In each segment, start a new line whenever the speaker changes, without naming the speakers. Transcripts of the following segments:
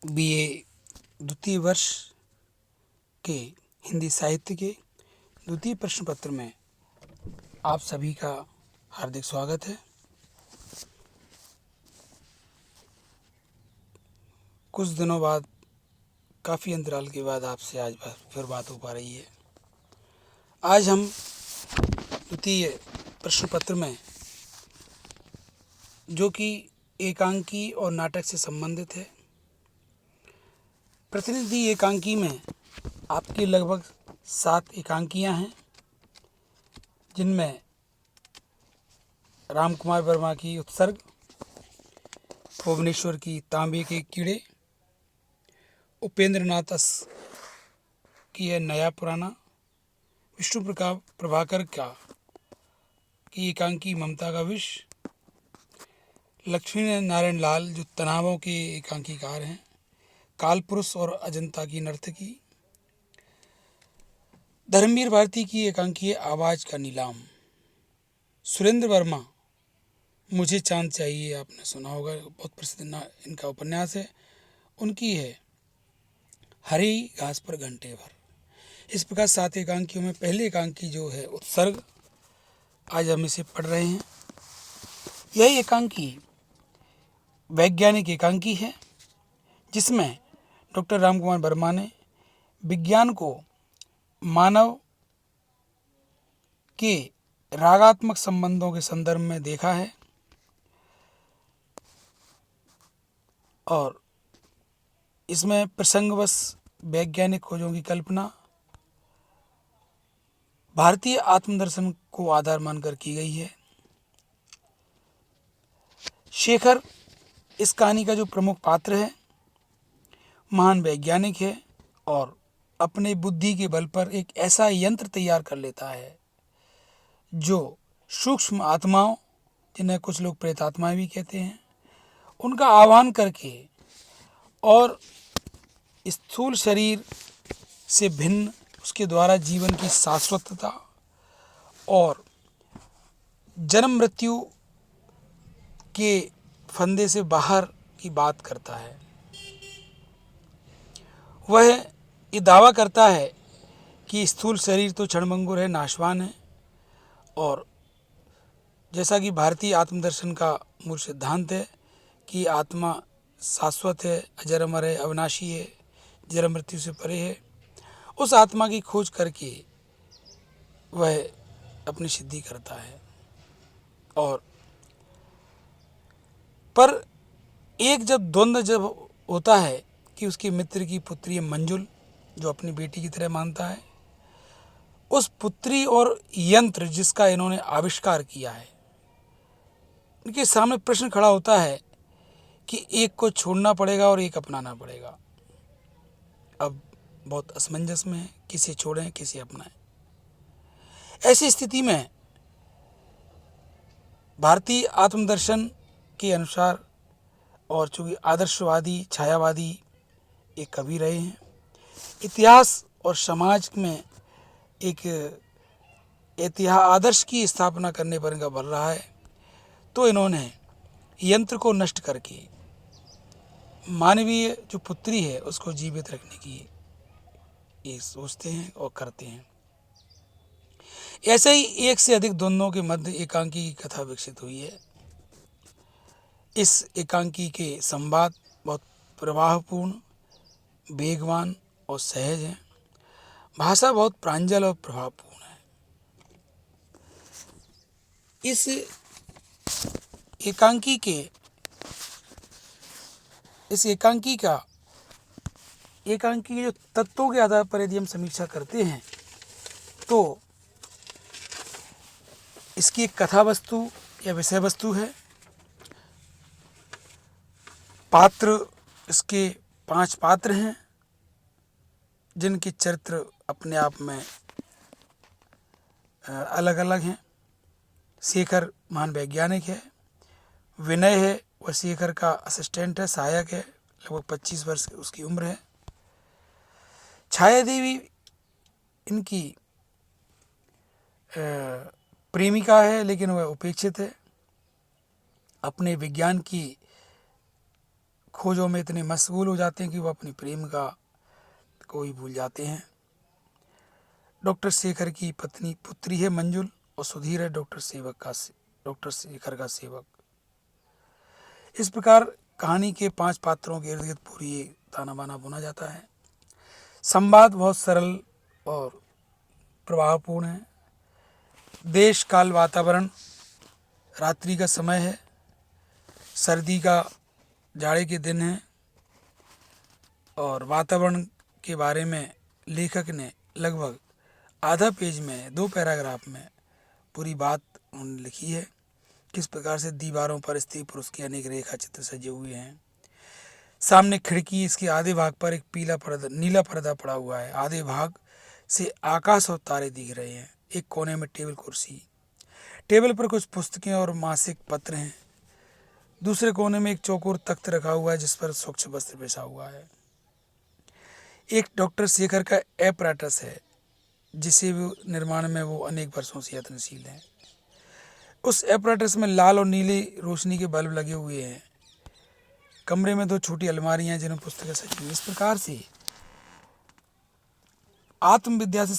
BA द्वितीय वर्ष के हिंदी साहित्य के द्वितीय प्रश्न पत्र में आप सभी का हार्दिक स्वागत है। कुछ दिनों बाद, काफ़ी अंतराल के बाद आपसे आज फिर बात हो पा रही है। आज हम द्वितीय प्रश्न पत्र में, जो कि एकांकी और नाटक से संबंधित है, प्रतिनिधि एकांकी में आपकी लगभग 7 एकांकियां हैं, जिनमें राम कुमार वर्मा की उत्सर्ग, भुवनेश्वर की तांबे के कीड़े, उपेंद्र नाथ की है नया पुराना, विष्णु प्रभाकर की एकांकी ममता का विष, लक्ष्मी नारायण लाल जो तनावों के एकांकीकार हैं, कालपुरुष और अजंता की नर्तकी, धर्मवीर भारती की एकांकी आवाज का नीलाम, सुरेंद्र वर्मा मुझे चांद चाहिए, आपने सुना होगा, बहुत प्रसिद्ध इनका उपन्यास है। उनकी है हरी घास पर घंटे भर। इस प्रकार 7 एकांकियों में पहली एकांकी जो है उत्सर्ग, आज हम इसे पढ़ रहे हैं। यह एकांकी वैज्ञानिक एकांकी है, जिसमें डॉक्टर राम कुमार वर्मा ने विज्ञान को मानव के रागात्मक संबंधों के संदर्भ में देखा है और इसमें प्रसंगवश वैज्ञानिक खोजों की कल्पना भारतीय आत्मदर्शन को आधार मानकर की गई है। शेखर इस कहानी का जो प्रमुख पात्र है, महान वैज्ञानिक है और अपने बुद्धि के बल पर एक ऐसा यंत्र तैयार कर लेता है जो सूक्ष्म आत्माओं, जिन्हें कुछ लोग प्रेतात्माएं भी कहते हैं, उनका आह्वान करके और स्थूल शरीर से भिन्न उसके द्वारा जीवन की शाश्वतता और जन्म मृत्यु के फंदे से बाहर की बात करता है। वह ये दावा करता है कि स्थूल शरीर तो क्षणभंगुर है, नाशवान है, और जैसा कि भारतीय आत्मदर्शन का मूल सिद्धांत है कि आत्मा शाश्वत है, अजर अमर है, अविनाशी है, जन्म मृत्यु से परे है, उस आत्मा की खोज करके वह अपनी सिद्धि करता है। और पर एक जब द्वंद्व जब होता है कि उसके मित्र की पुत्री मंजुल, जो अपनी बेटी की तरह मानता है, उस पुत्री और यंत्र जिसका इन्होंने आविष्कार किया है, इनके सामने प्रश्न खड़ा होता है कि एक को छोड़ना पड़ेगा और एक अपनाना पड़ेगा। अब बहुत असमंजस में है, किसे छोड़ें किसे अपनाएं। ऐसी स्थिति में भारतीय आत्मदर्शन के अनुसार, और चूँकि आदर्शवादी छायावादी एक कवि रहे हैं, इतिहास और समाज में एक आदर्श की स्थापना करने पर इनका बल रहा है, तो इन्होंने यंत्र को नष्ट करके मानवीय जो पुत्री है उसको जीवित रखने की ये सोचते हैं और करते हैं। ऐसे ही एक से अधिक द्वंद्वों के मध्य एकांकी की कथा विकसित हुई है। इस एकांकी के संवाद बहुत प्रवाहपूर्ण, वेगवान और सहज हैं। भाषा बहुत प्रांजल और प्रभावपूर्ण है। इस एकांकी के जो तत्वों के आधार पर यदि हम समीक्षा करते हैं, तो इसकी एक कथा वस्तु या विषय वस्तु है। पात्र, इसके 5 पात्र हैं, जिनके चरित्र अपने आप में अलग अलग हैं। शेखर महान वैज्ञानिक है, विनय है, वह शेखर का असिस्टेंट है, सहायक है, लगभग 25 वर्ष उसकी उम्र है। छाया देवी इनकी प्रेमिका है, लेकिन वह उपेक्षित है। अपने विज्ञान की खोजों में इतने मशगूल हो जाते हैं कि वो अपनी प्रेम का को ही भूल जाते हैं। डॉक्टर शेखर की पत्नी पुत्री है मंजुल और सुधीर है डॉक्टर शेखर का सेवक। इस प्रकार कहानी के 5 पात्रों के इर्द गिर्द पूरी ये ताना बाना बुना जाता है। संवाद बहुत सरल और प्रभावपूर्ण है। देश काल वातावरण, रात्रि का समय है, सर्दी का जाड़े के दिन है और वातावरण के बारे में लेखक ने लगभग आधा पेज में 2 पैराग्राफ में पूरी बात उन्होंने लिखी है। किस प्रकार से दीवारों पर स्त्री पुरुष के अनेक रेखा चित्र सजे हुए हैं। सामने खिड़की, इसके आधे भाग पर एक नीला पर्दा पड़ा हुआ है। आधे भाग से आकाश और तारे दिख रहे हैं। एक कोने में टेबल कुर्सी, टेबल पर कुछ पुस्तकें और मासिक पत्र हैं। दूसरे कोने में एक चौकोर तख्त रखा हुआ है जिस पर स्वच्छ वस्त्र बिछा हुआ है। एक डॉक्टर शेखर का एपराटस है जिसे वो निर्माण में वो अनेक वर्षों से यत्नशील हैं। उस एपराटस में लाल और नीली रोशनी के बल्ब लगे हुए हैं। कमरे में 2 छोटी अलमारियां हैं जिनमें पुस्तकें सजी हुई। इस प्रकार से आत्मविद्या से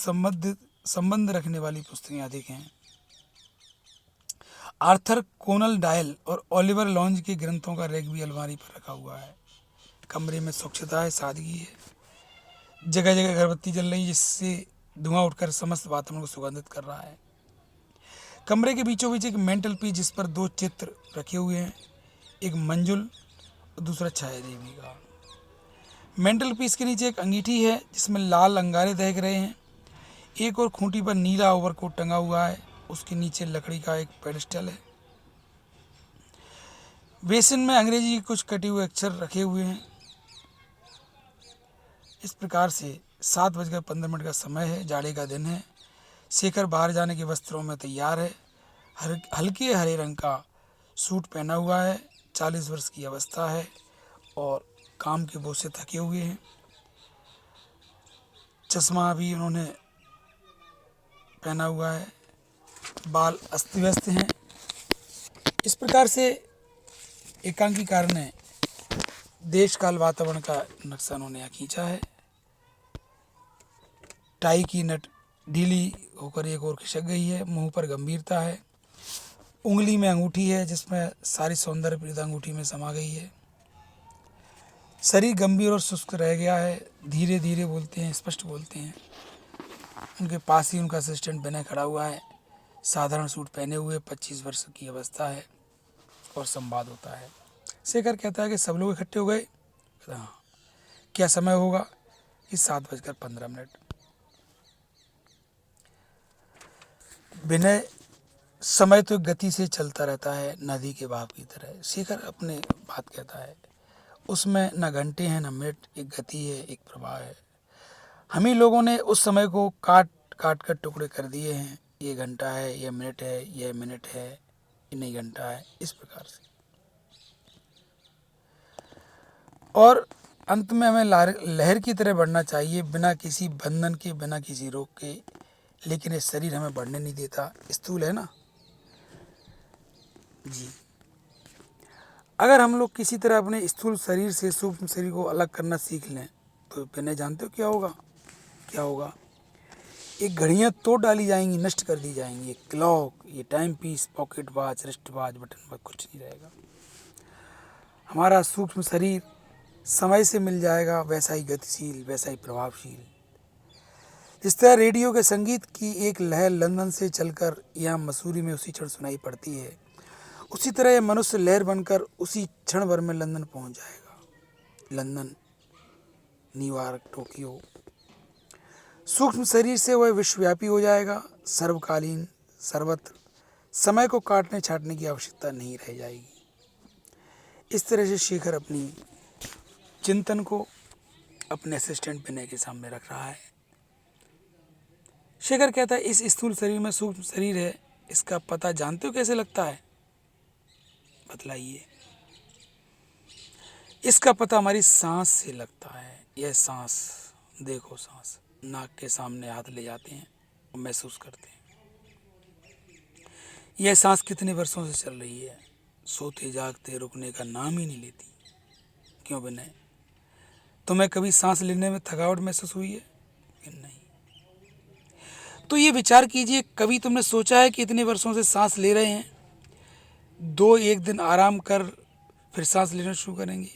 संबंध रखने वाली पुस्तकें अधिक हैं। आर्थर कोनल डॉयल और ओलिवर लॉन्ज के ग्रंथों का रैक भी अलमारी पर रखा हुआ है। कमरे में स्वच्छता है, सादगी है। जगह जगह अगरबत्ती जल रही है जिससे धुआं उठकर समस्त वातावरण को सुगंधित कर रहा है। कमरे के बीचों बीच एक मेंटल पीस जिस पर 2 चित्र रखे हुए हैं, एक मंजुल और दूसरा छाया देवी का। मेंटल पीस के नीचे एक अंगीठी है जिसमें लाल अंगारे दहक रहे हैं। एक और खूंटी पर नीला ओवरकोट टंगा हुआ है। उसके नीचे लकड़ी का एक पेडिस्टल है। बेसिन में अंग्रेजी के कुछ कटे हुए अक्षर रखे हुए हैं। इस प्रकार से 7:15 का समय है। जाड़े का दिन है। शेखर बाहर जाने के वस्त्रों में तैयार है। हल्के हरे रंग का सूट पहना हुआ है। 40 वर्ष की अवस्था है और काम के बोझ से थके हुए हैं। चश्मा भी उन्होंने पहना हुआ है। बाल अस्त व्यस्त हैं। इस प्रकार से एकांकीकार ने देश काल वातावरण का नक्शा उन्होंने यहाँ खींचा है। टाई की नट ढीली होकर एक ओर खिसक गई है। मुंह पर गंभीरता है। उंगली में अंगूठी है जिसमें सारी सौंदर्य प्रीत अंगूठी में समा गई है। शरीर गंभीर और शुष्क रह गया है। धीरे धीरे बोलते हैं, स्पष्ट बोलते हैं। उनके पास ही उनका असिस्टेंट विनय खड़ा हुआ है। साधारण सूट पहने हुए, 25 वर्ष की अवस्था है और संवाद होता है। शेखर कहता है कि सब लोग इकट्ठे हो गए। हाँ। क्या समय होगा? कि 7:15। विनय, समय तो गति से चलता रहता है, नदी के बहाव की तरह। शेखर अपने बात कहता है, उसमें न घंटे हैं न मिनट, एक गति है, एक प्रवाह है। हम ही लोगों ने उस समय को काट काट कर टुकड़े कर दिए हैं। ये घंटा है, ये मिनट है, ये मिनट है, ये नहीं घंटा है। इस प्रकार से और अंत में हमें लहर की तरह बढ़ना चाहिए, बिना किसी बंधन के, बिना किसी रोक के। लेकिन ये शरीर हमें बढ़ने नहीं देता, स्थूल है ना जी। अगर हम लोग किसी तरह अपने स्थूल शरीर से सूक्ष्म शरीर को अलग करना सीख लें तो पहले जानते हो क्या होगा? क्या होगा? ये घड़ियाँ तोड़ डाली जाएंगी, नष्ट कर दी जाएंगी। ये क्लॉक, ये timepiece, pocket watch, wrist watch, button watch, कुछ नहीं रहेगा। हमारा सूक्ष्म शरीर समय से मिल जाएगा, वैसा ही गतिशील, वैसा ही प्रभावशील। इस तरह रेडियो के संगीत की एक लहर लंदन से चलकर यहाँ मसूरी में उसी क्षण सुनाई पड़ती है, उसी तरह यह मनुष्य लहर बनकर उसी क्षण भर में लंदन पहुँच जाएगा। London, New York, Tokyo. सूक्ष्म शरीर से वह विश्वव्यापी हो जाएगा, सर्वकालीन, सर्वत्र। समय को काटने छाटने की आवश्यकता नहीं रह जाएगी। इस तरह से शेखर अपनी चिंतन को अपने असिस्टेंट विनय के सामने रख रहा है। शेखर कहता है, इस स्थूल शरीर में सूक्ष्म शरीर है, इसका पता जानते हो कैसे लगता है? बतलाइए। इसका पता हमारी सांस से लगता है। यह सांस, देखो सांस, नाक के सामने हाथ ले जाते हैं और महसूस करते हैं। यह सांस कितने वर्षों से चल रही है, सोते जागते रुकने का नाम ही नहीं लेती। क्यों विनय, तुम्हें कभी सांस लेने में थकावट महसूस हुई है कि नहीं? तो ये विचार कीजिए, कभी तुमने सोचा है कि इतने वर्षों से सांस ले रहे हैं, एक दिन आराम कर फिर सांस लेना शुरू करेंगे।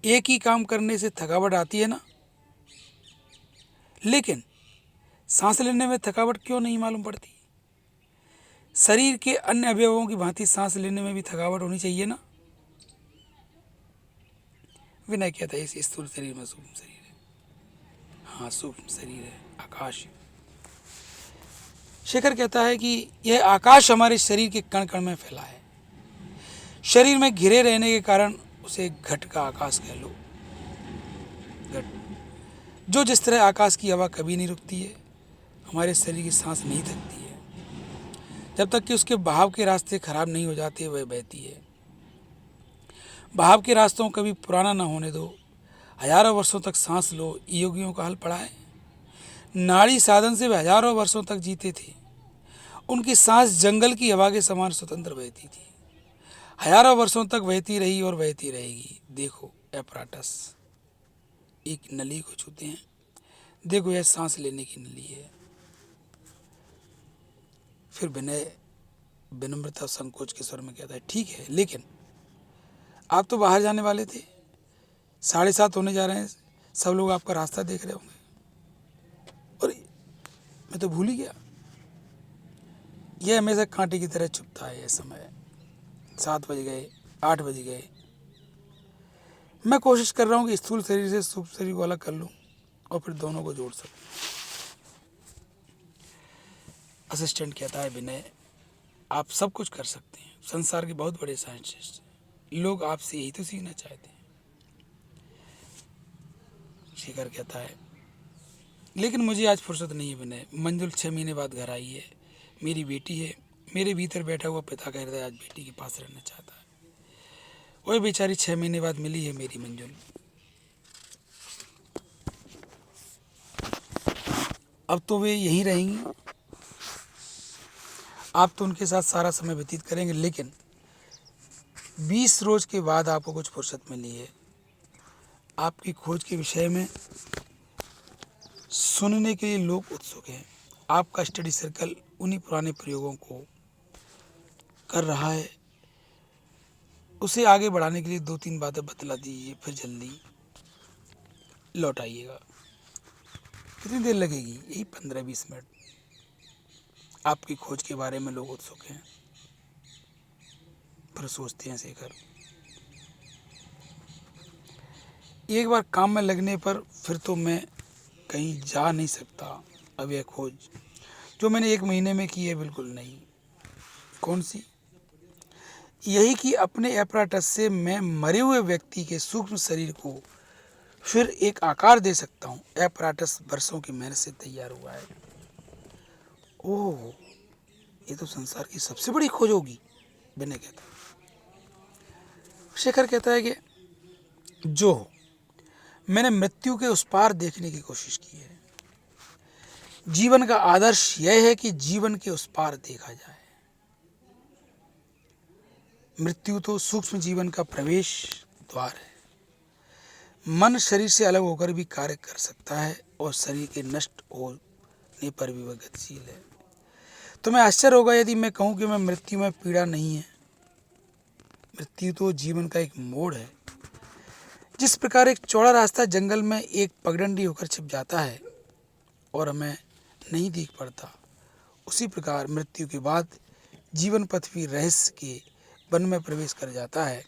एक ही काम करने से थकावट आती है ना, लेकिन सांस लेने में थकावट क्यों नहीं मालूम पड़ती? शरीर के अन्य अवयवों की भांति सांस लेने में भी थकावट होनी चाहिए ना। विनय कहता है इस स्थूल शरीर में सूक्ष्म शरीर है। हाँ, सूक्ष्म शरीर है, आकाश। शेखर कहता है कि यह आकाश हमारे शरीर के कण कण में फैला है। शरीर में घिरे रहने के कारण उसे घट का आकाश कह लो। घट जो जिस तरह आकाश की हवा कभी नहीं रुकती है, हमारे शरीर की सांस नहीं थकती है। जब तक कि उसके बहाव के रास्ते खराब नहीं हो जाते, वह बहती है। बहाव के रास्तों को कभी पुराना ना होने दो। हजारों वर्षों तक सांस लो, योगियों का हल पड़ा है। नाड़ी साधन से वे हजारों वर्षों तक जीते थे। उनकी सांस जंगल की हवा के समान स्वतंत्र बहती थी। हजारों वर्षों तक बहती रही और बहती रहेगी। देखो एपराटस, एक नली को छूते हैं, देखो यह सांस लेने की नली है। फिर विनय विनम्रता संकोच के स्वर में कहता है, ठीक है, लेकिन आप तो बाहर जाने वाले थे, 7:30 होने जा रहे हैं, सब लोग आपका रास्ता देख रहे होंगे। और मैं तो भूल ही गया। यह हमेशा कांटे की तरह चुभता है। यह समय 7 बज गए, 8 बज गए। मैं कोशिश कर रहा हूँ कि स्थूल शरीर से सूक्ष्म शरीर को अलग कर लूँ और फिर दोनों को जोड़ सकूँ। असिस्टेंट कहता है, विनय आप सब कुछ कर सकते हैं, संसार के बहुत बड़े साइंटिस्ट, लोग आपसे यही तो सीखना चाहते हैं। शेखर कहता है, लेकिन मुझे आज फुर्सत नहीं है विनय। मंजुल 6 महीने बाद घर आई है, मेरी बेटी है। मेरे भीतर बैठा हुआ पिता का हृदय आज बेटी के पास रहना चाहता है। वही बेचारी 6 महीने बाद मिली है मेरी मंजुल। अब तो वे यहीं रहेंगी, आप तो उनके साथ सारा समय व्यतीत करेंगे, लेकिन 20 रोज के बाद आपको कुछ फुर्सत मिली है। आपकी खोज के विषय में सुनने के लिए लोग उत्सुक हैं। आपका स्टडी सर्कल उन्हीं पुराने प्रयोगों को कर रहा है। उसे आगे बढ़ाने के लिए 2-3 बातें बतला दीजिए, फिर जल्दी लौट आइएगा। कितनी देर लगेगी? यही 15-20 मिनट। आपकी खोज के बारे में लोग उत्सुक हैं। फिर सोचते हैं शेखर, एक बार काम में लगने पर फिर तो मैं कहीं जा नहीं सकता। अब यह खोज जो मैंने 1 महीने में की है, बिल्कुल नहीं। कौन सी? यही कि अपने एपराटस से मैं मरे हुए व्यक्ति के सूक्ष्म शरीर को फिर एक आकार दे सकता हूँ। एपराटस वर्षों की मेहनत से तैयार हुआ है। ओह, ये तो संसार की सबसे बड़ी खोज होगी, विनय कहता है। शेखर कहता है कि जो मैंने मृत्यु के उस पार देखने की कोशिश की है। जीवन का आदर्श यह है कि जीवन के उस पार देखा जाए। मृत्यु तो सूक्ष्म जीवन का प्रवेश द्वार है। मन शरीर से अलग होकर भी कार्य कर सकता है और शरीर के नष्ट होने पर भी वह गतिशील है। तुम्हें आश्चर्य होगा यदि मैं कहूँ कि मैं मृत्यु में पीड़ा नहीं है। मृत्यु तो जीवन का एक मोड़ है। जिस प्रकार एक चौड़ा रास्ता जंगल में एक पगडंडी होकर छिप जाता है और हमें नहीं दिख पड़ता, उसी प्रकार मृत्यु के बाद जीवन पथ भी रहस्य के वन में प्रवेश कर जाता है।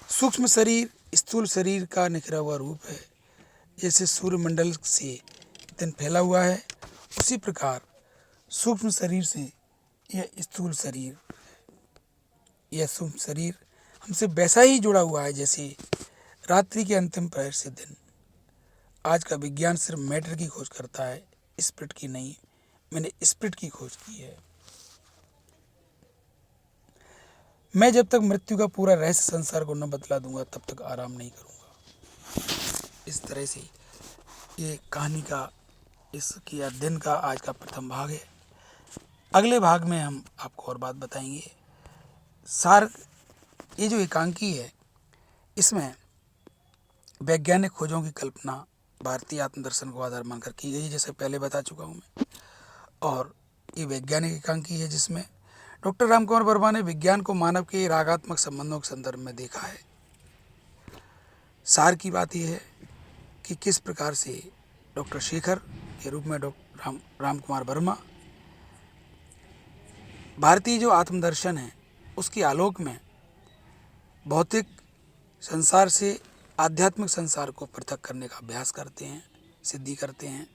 सूक्ष्म शरीर स्थूल शरीर का निखरा हुआ रूप है। जैसे सूर्यमंडल से दिन फैला हुआ है, उसी प्रकार सूक्ष्म शरीर से यह स्थूल शरीर, यह सूक्ष्म शरीर हमसे वैसा ही जुड़ा हुआ है जैसे रात्रि के अंतिम प्रहर से दिन। आज का विज्ञान सिर्फ मैटर की खोज करता है, स्पिरिट की नहीं। मैंने स्पिरिट की खोज की है। मैं जब तक मृत्यु का पूरा रहस्य संसार को न बतला दूंगा, तब तक आराम नहीं करूंगा। इस तरह से ये कहानी का, इसकी अध्ययन का आज का प्रथम भाग है। अगले भाग में हम आपको और बात बताएंगे। सार ये जो एकांकी है, इसमें वैज्ञानिक खोजों की कल्पना भारतीय आत्मदर्शन को आधार मानकर की गई है, जैसे पहले बता चुका हूँ मैं। और ये वैज्ञानिक एकांकी है, जिसमें डॉक्टर रामकुमार वर्मा ने विज्ञान को मानव के रागात्मक संबंधों के संदर्भ में देखा है। सार की बात यह है कि किस प्रकार से डॉक्टर शेखर के रूप में डॉक्टर रामकुमार वर्मा भारतीय जो आत्मदर्शन है उसके आलोक में भौतिक संसार से आध्यात्मिक संसार को पृथक करने का अभ्यास करते हैं, सिद्धि करते हैं।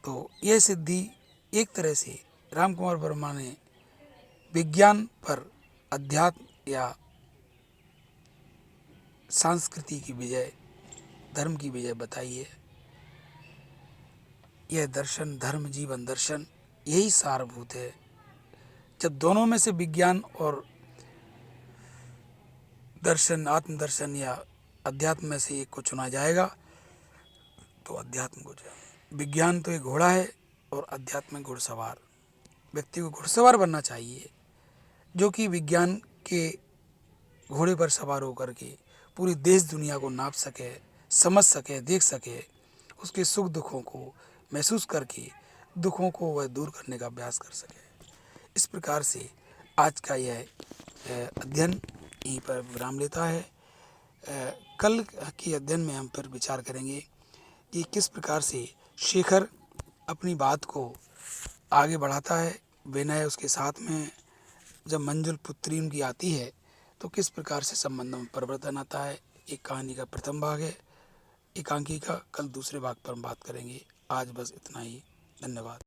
तो यह सिद्धि एक तरह से रामकुमार वर्मा ने विज्ञान पर अध्यात्म या संस्कृति की विजय, धर्म की विजय बताई है। यह दर्शन, धर्म जीवन दर्शन, यही सारभूत है। जब दोनों में से विज्ञान और दर्शन, आत्मदर्शन या अध्यात्म में से एक को चुना जाएगा तो अध्यात्म को जाए। विज्ञान तो एक घोड़ा है और अध्यात्म घुड़सवार। व्यक्ति को घुड़सवार बनना चाहिए, जो कि विज्ञान के घोड़े पर सवार होकर के पूरी देश दुनिया को नाप सके, समझ सके, देख सके, उसके सुख दुखों को महसूस करके दुखों को वह दूर करने का अभ्यास कर सके। इस प्रकार से आज का यह अध्ययन यहीं पर विराम लेता है। कल के अध्ययन में हम फिर विचार करेंगे कि किस प्रकार से शेखर अपनी बात को आगे बढ़ाता है। विनय उसके साथ में जब मंजुल पुत्री उनकी आती है तो किस प्रकार से संबंधों में परिवर्तन आता है। एक कहानी का प्रथम भाग है एकांकी का, कल दूसरे भाग पर हम बात करेंगे। आज बस इतना ही। धन्यवाद।